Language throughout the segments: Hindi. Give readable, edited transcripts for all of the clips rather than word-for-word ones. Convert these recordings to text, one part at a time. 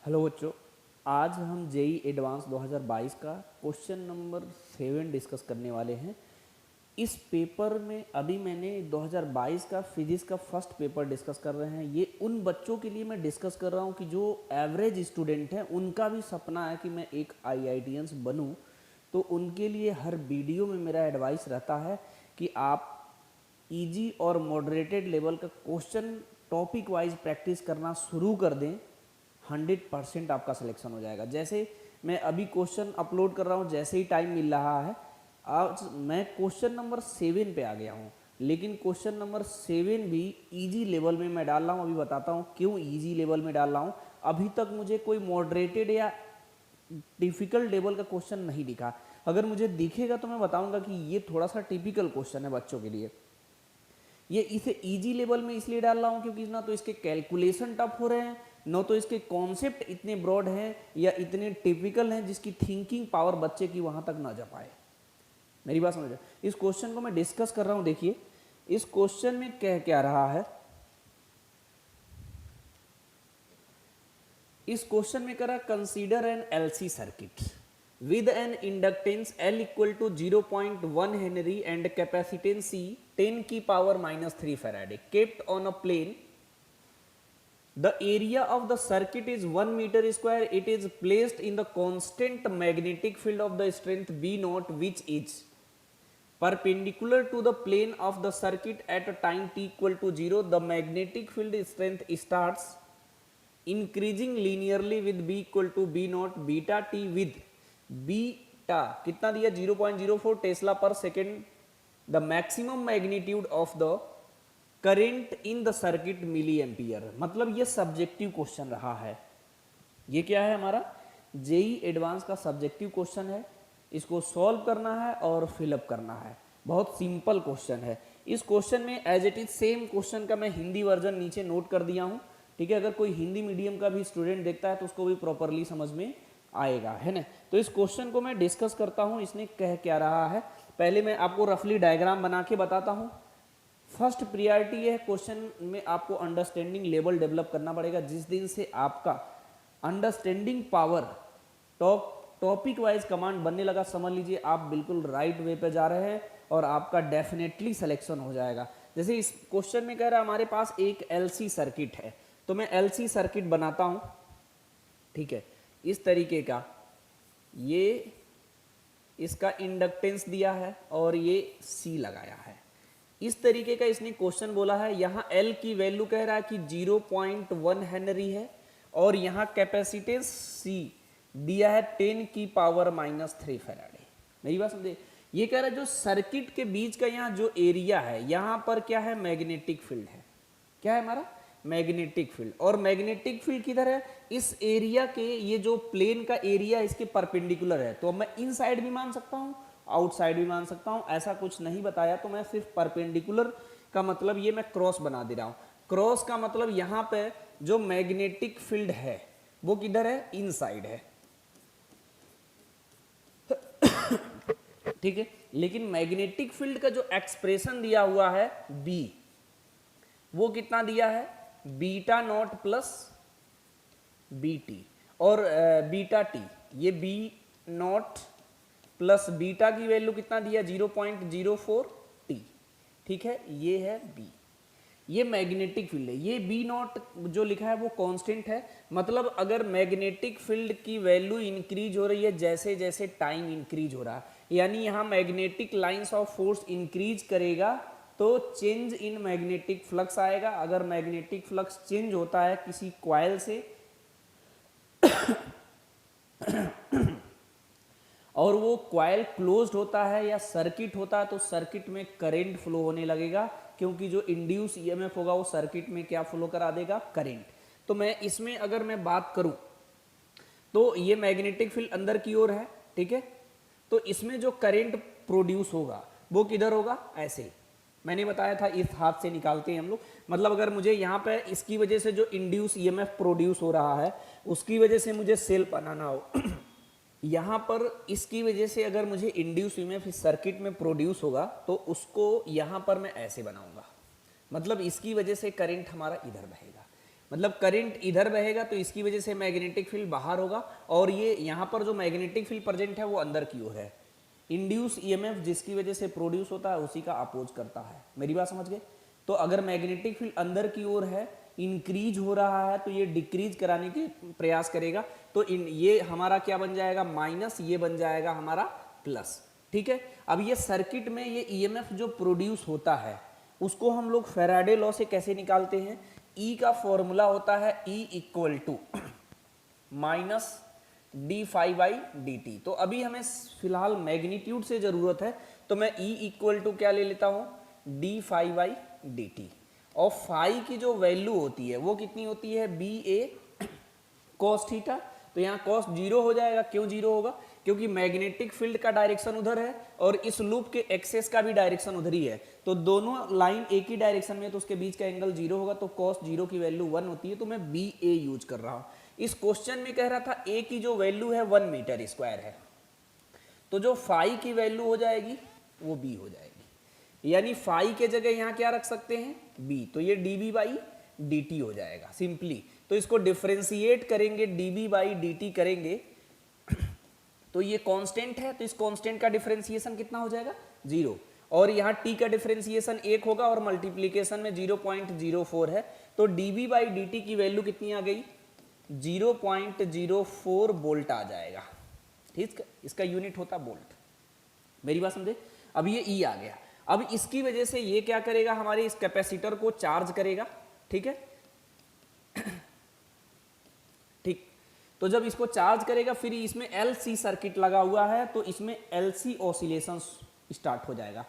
हेलो बच्चों, आज हम जेई एडवांस 2022 का क्वेश्चन नंबर 7 डिस्कस करने वाले हैं। इस पेपर में अभी मैंने 2022 का फिजिक्स का फर्स्ट पेपर डिस्कस कर रहे हैं। ये उन बच्चों के लिए मैं डिस्कस कर रहा हूँ कि जो एवरेज स्टूडेंट हैं, उनका भी सपना है कि मैं एक आईआईटीएंस बनूँ। तो उनके लिए हर वीडियो में मेरा एडवाइस रहता है कि आप इजी और मॉडरेटेड लेवल का क्वेश्चन टॉपिक वाइज प्रैक्टिस करना शुरू कर दें। 100% आपका सिलेक्शन हो जाएगा। जैसे मैं अभी क्वेश्चन अपलोड कर रहा हूँ, जैसे ही टाइम मिल रहा है, आज मैं क्वेश्चन नंबर 7 पे आ गया हूँ। लेकिन क्वेश्चन नंबर 7 भी इजी लेवल में मैं डाल रहा हूँ। अभी बताता हूँ क्यों इजी लेवल में डाल रहा हूँ। अभी तक मुझे कोई मॉडरेटेड या डिफिकल्ट लेवल का क्वेश्चन नहीं दिखा। अगर मुझे दिखेगा तो मैं बताऊंगा कि ये थोड़ा सा टिपिकल क्वेश्चन है बच्चों के लिए। ये इसे इजी लेवल में इसलिए डाल रहा हूँ क्योंकि ना तो इसके कैलकुलेशन टफ हो रहे हैं, न तो इसके कॉन्सेप्ट इतने ब्रॉड हैं या इतने टिपिकल हैं जिसकी थिंकिंग पावर बच्चे की वहां तक ना जा पाए। मेरी बात समझ। इस क्वेश्चन को मैं डिस्कस कर रहा हूं। देखिए इस क्वेश्चन में कह क्या रहा है। इस क्वेश्चन में करा consider N LC circuit with an inductance L equal to 0.1 Henry and capacitance C 10 की power -3 Farad kept on a plane. The area of the circuit is 1 meter square. It is placed in the constant magnetic field of the strength B naught, which is perpendicular to the plane of the circuit at a time t equal to 0. The magnetic field strength starts increasing linearly with B equal to B naught beta t with beta कितना दिया 0.04 टेस्ला पर second. The maximum magnitude of the current in the circuit milliampere. मतलब ये सब्जेक्टिव क्वेश्चन रहा है। ये क्या है हमारा जेई एडवांस का सब्जेक्टिव क्वेश्चन है। इसको सॉल्व करना है और फिलअप करना है। बहुत सिंपल क्वेश्चन है। इस क्वेश्चन में as it is same question का मैं हिंदी वर्जन नीचे नोट कर दिया हूं। ठीक है, अगर कोई हिंदी मीडियम का भी स्टूडेंट देखता है तो उसको भी प्रॉपरली समझ में आएगा, है ना। तो इस क्वेश्चन को मैं डिस्कस करता हूं, इसने कह क्या रहा है। पहले मैं आपको रफली डायग्राम बना के बताता हूं। फर्स्ट प्रियॉरिटी ये है, क्वेश्चन में आपको अंडरस्टैंडिंग लेवल डेवलप करना पड़ेगा। जिस दिन से आपका understanding power topic wise command बनने लगा, समझ लीजिए आप बिल्कुल राइट वे पे जा रहे हैं और आपका डेफिनेटली सिलेक्शन हो जाएगा। जैसे इस क्वेश्चन में कह रहा है हमारे पास एक एलसी सर्किट है, तो मैं एलसी सर्किट बनाता हूं। ठीक है, इस तरीके का, ये इसका इंडक्टेंस दिया है और ये सी लगाया है। इस तरीके का इसने क्वेश्चन बोला है। यहां एल की वैल्यू कह रहा है कि 0.1 हेनरी है और यहां कैपेसिटेंस सी दिया है 10 की पावर -3 फैराड। मेरी बात समझे। ये कह रहा है जो सर्किट के बीच का यहां जो एरिया है, यहां पर क्या है, मैग्नेटिक फील्ड है। क्या है हमारा मैग्नेटिक फील्ड। और मैग्नेटिक फील्ड किधर है, इस एरिया के, ये जो प्लेन का एरिया इसके परपेंडिकुलर है। तो मैं इन साइड भी मान सकता हूं, आउटसाइड भी मान सकता हूं। ऐसा कुछ नहीं बताया, तो मैं सिर्फ परपेंडिकुलर का मतलब ये मैं क्रॉस बना दे रहा हूं। क्रॉस का मतलब यहां पे जो मैग्नेटिक फील्ड है वो किधर है, इन साइड है। ठीक है, लेकिन मैग्नेटिक फील्ड का जो एक्सप्रेशन दिया हुआ है बी, वो कितना दिया है, beta naught plus b t और बीटा टी। ये बी नॉट प्लस बीटा की वैल्यू कितना दिया, 0.04 टी। ठीक है, ये है बी, ये मैग्नेटिक फील्ड है। ये बी नॉट जो लिखा है वो कांस्टेंट है। मतलब अगर मैग्नेटिक फील्ड की वैल्यू इंक्रीज हो रही है जैसे जैसे टाइम इंक्रीज हो रहा है, यानी यहां magnetic lines of force increase करेगा तो चेंज इन मैग्नेटिक फ्लक्स आएगा। अगर मैग्नेटिक फ्लक्स चेंज होता है किसी कॉइल से और वो कॉइल क्लोज्ड होता है या सर्किट होता है, तो सर्किट में करंट फ्लो होने लगेगा, क्योंकि जो इंड्यूस ईएमएफ होगा वो सर्किट में क्या फ्लो करा देगा, करंट। तो मैं इसमें अगर मैं बात करूं तो ये मैग्नेटिक फील्ड अंदर की ओर है। ठीक है, तो इसमें जो करंट प्रोड्यूस होगा वो किधर होगा, ऐसे मैंने बताया था इस हाथ से निकालते हैं हम लोग। मतलब अगर मुझे यहाँ पे इसकी वजह से जो इंड्यूस ईएमएफ प्रोड्यूस हो रहा है उसकी वजह से मुझे सेल बनाना हो यहाँ पर इसकी वजह से अगर मुझे इंड्यूस ईएमएफ इस सर्किट में प्रोड्यूस होगा तो उसको यहाँ पर मैं ऐसे बनाऊंगा। मतलब इसकी वजह से करंट हमारा इधर बहेगा। मतलब करंट इधर बहेगा तो इसकी वजह से मैग्नेटिक फील्ड बाहर होगा और ये यहाँ पर जो मैग्नेटिक फील्ड प्रेजेंट है वो अंदर की ओर है। इंड्यूस ईएमएफ जिसकी वजह से प्रोड्यूस होता है उसी का अपोज करता है। मेरी बात समझ गए? तो अगर मैग्नेटिक फील्ड अंदर की ओर है, इंक्रीज हो रहा है, तो ये डिक्रीज कराने के प्रयास करेगा। तो ये हमारा क्या बन जाएगा, माइनस, ये बन जाएगा हमारा प्लस। ठीक है, अब ये सर्किट में ये ईएमएफ जो प्रोड्यूस होता है उसको हम लोग फैराडे लॉ से कैसे निकालते हैं? ई का फॉर्मूला होता है e equal to minus d phi by d t. तो अभी हमें फिलहाल मैग्नीट्यूड से जरूरत है, तो मैं ई इक्वल टू क्या ले लेता हूं, D phi by d T. और फाई की जो वैल्यू होती है वो कितनी होती है, बी ए कॉस थीटा। तो यहाँ कॉस जीरो हो जाएगा। क्यों जीरो होगा? क्योंकि मैग्नेटिक फील्ड का डायरेक्शन उधर है और इस लूप के एक्सेस का भी डायरेक्शन उधर ही है, तो दोनों लाइन एक ही डायरेक्शन में, तो उसके बीच का एंगल जीरो होगा। तो कॉस जीरो की वैल्यू 1 होती है, तो मैं बी ए यूज कर रहा हूं। इस क्वेश्चन में कह रहा था ए की जो वैल्यू है 1 मीटर स्क्वायर है, तो जो फाई की वैल्यू हो जाएगी वो बी हो जाएगी, यानी फाई के जगह यहाँ क्या रख सकते हैं, बी। तो ये d b by d t हो जाएगा सिंपली। तो इसको डिफ्रेंशिएट करेंगे, d b by d t करेंगे, तो ये कांस्टेंट है, तो इस कांस्टेंट का डिफरेंशिएशन कितना हो जाएगा, 0। और यहाँ t का डिफरेंशिएशन 1 होगा और मल्टीप्लीकेशन में 0.04 है, तो dv बाई dt की वैल्यू कितनी आ गई, 0.04 वोल्ट आ जाएगा। ठीक, इसका यूनिट होता वोल्ट। मेरी बात समझे? अब ये E आ गया। अब इसकी वजह से ये क्या करेगा, हमारे इस कैपेसिटर को चार्ज करेगा। ठीक है, ठीक। तो जब इसको चार्ज करेगा, फिर इसमें LC सर्किट लगा हुआ है, तो इसमें LC ऑसिलेशन स्टार्ट हो जाएगा।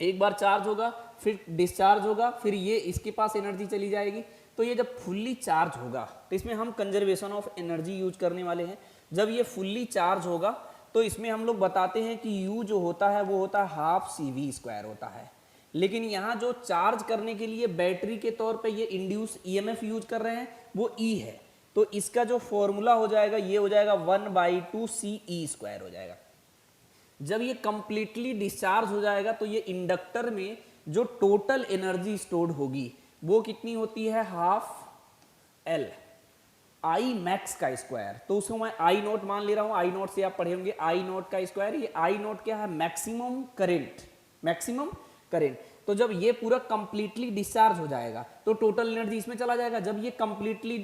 एक बार चार्ज होगा, फिर डिस्चार्ज होगा, फिर ये इसके पास एनर्जी चली जाएगी। तो ये जब फुल्ली चार्ज होगा, तो इसमें हम कंजर्वेशन ऑफ एनर्जी यूज करने वाले हैं। जब ये फुल्ली चार्ज होगा तो इसमें हम लोग बताते हैं कि U जो होता है वो होता है हाफ CV² होता है। लेकिन यहाँ जो चार्ज करने के लिए बैटरी के तौर पे ये इंड्यूस EMF यूज कर रहे हैं वो E है, तो इसका जो फॉर्मूला हो जाएगा ये हो जाएगा 1/2 CE² हो जाएगा। जब ये कंप्लीटली डिस्चार्ज हो जाएगा तो ये इंडक्टर में जो टोटल एनर्जी स्टोर्ड होगी वो कितनी होती है, हाफ L आई मैक्स का स्क्वायर। तो उसको मैं आई नोट मान ले रहा हूं, आई नोट से आप पढ़े होंगे आई नोट का स्क्वायर। ये आई नोट क्या है, मैक्सिमम करंट, मैक्सिमम करंट। तो जब ये पूरा कंप्लीटली डिस्चार्ज हो जाएगा तो टोटल एनर्जी इसमें चला जाएगा। जब ये कंप्लीटली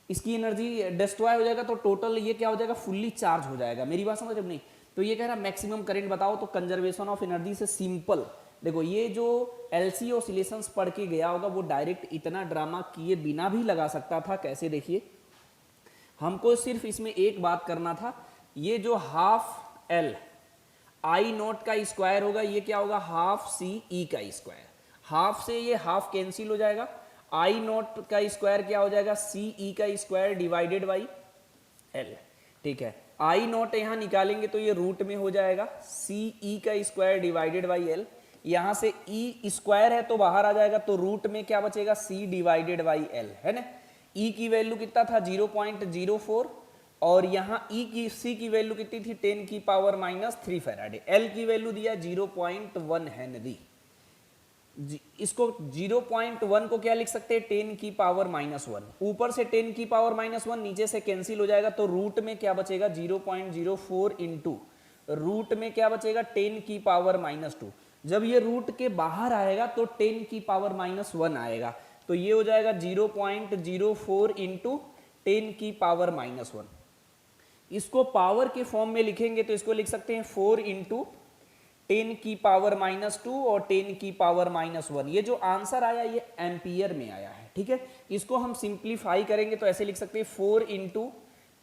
इसकी एनर्जी डिस्ट्रॉय हो जाएगा तो टोटल ये क्या हो जाएगा, फुल्ली चार्ज हो जाएगा। मेरी बात समझ रहे हो नहीं? तो ये कह रहा है मैक्सिमम करंट बताओ, तो कंजर्वेशन ऑफ एनर्जी से सिंपल देखो, ये जो LC ऑसिलेशंस पढ़ के गया होगा वो डायरेक्ट इतना ड्रामा किए बिना भी लगा सकता था। कैसे, देखिए, हमको सिर्फ इसमें एक बात करना था, ये जो हाफ L आई नोट का स्क्वायर होगा ये क्या होगा, हाफ CE का स्क्वायर। हाफ से ये हाफ कैंसिल हो जाएगा, आई नोट का स्क्वायर क्या हो जाएगा, CE का स्क्वायर डिवाइडेड बाई L। ठीक है, आई नोट यहां निकालेंगे तो ये रूट में हो जाएगा CE का स्क्वायर डिवाइडेड बाई L। यहां से E स्क्वायर है तो बाहर आ जाएगा, तो रूट में क्या बचेगा, C डिवाइडेड बाई L, है ना। E की वैल्यू कितना था, 0.04, और यहाँ C की वैल्यू कितनी थी, 10⁻³ फैराडे। L की वैल्यू दिया 0.1 हेनरी। इसको 0.1 को क्या लिख सकते हैं, 10⁻⁻1। ऊपर से 10⁻⁻1, नीचे से कैंसिल हो जाएगा, तो रूट में क्या बचेगा, 0.04 इंटू रूट में क्या बचेगा, 10⁻⁻2। जब ये रूट के बाहर आएगा तो 10⁻⁻1 आएगा, तो ये हो जाएगा 0.04 इंटू 10⁻⁻1। इसको पावर के फॉर्म में लिखेंगे तो इसको लिख सकते हैं 4 इंटू 10⁻⁻2 और 10⁻⁻1। ये जो आंसर आया ये एम्पियर में आया है। ठीक है, इसको हम सिंप्लीफाई करेंगे तो ऐसे लिख सकते हैं 4 इंटू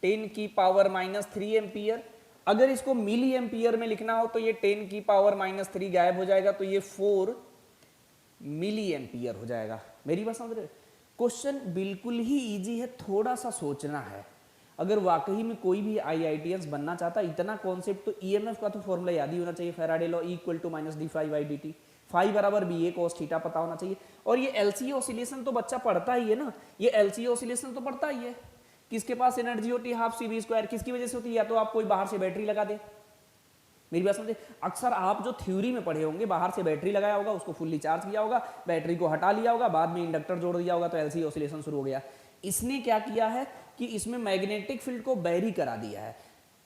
10⁻³ एम्पियर। अगर इसको मिली एम्पियर में लिखना हो तो ये 10⁻³ गायब हो जाएगा, तो ये 4 मिली एम्पियर हो जाएगा। मेरी बात समझ रहे? क्वेश्चन बिल्कुल ही इजी है, थोड़ा सा सोचना है। अगर वाकई में कोई भी IITians बनना चाहता, इतना कॉन्सेप्ट तो EMF का तो फॉर्मूला याद ही होना चाहिए, Faraday law equal to minus d phi by d t, phi बराबर BA cos थीटा पता होना चाहिए। और ये LC ऑसिलेशन तो बच्चा पढ़ता ही है ना, ये LC ऑसिलेशन तो पढ़ता ही है। किसके पास एनर्जी होती है, हाफ CV², किसकी वजह से होती है, या तो आप कोई बाहर से बैटरी लगा दे, मेरी बात समझे। अक्सर आप जो थ्योरी में पढ़े होंगे, बाहर से बैटरी लगाया होगा, उसको फुल्ली चार्ज किया होगा, बैटरी को हटा लिया होगा, बाद में इंडक्टर जोड़ दिया होगा तो एलसी ऑसिलेशन शुरू हो गया। इसने क्या किया है कि इसमें मैग्नेटिक फील्ड को वेरी करा दिया है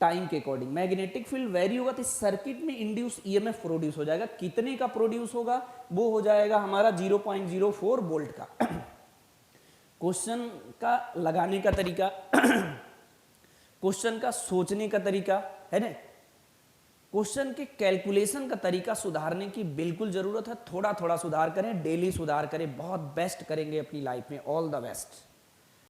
टाइम के अकॉर्डिंग। मैग्नेटिक फील्ड वेरी होगा तो सर्किट में इंड्यूस ईएमएफ प्रोड्यूस हो जाएगा। कितने का प्रोड्यूस होगा? वो हो जाएगा हमारा 0.04 वोल्ट का। क्वेश्चन का लगाने का तरीका, क्वेश्चन का सोचने का तरीका है ना, क्वेश्चन के कैलकुलेशन का तरीका सुधारने की बिल्कुल जरूरत है। थोड़ा थोड़ा सुधार करें, डेली सुधार करें, बहुत बेस्ट करेंगे अपनी लाइफ में। All the best.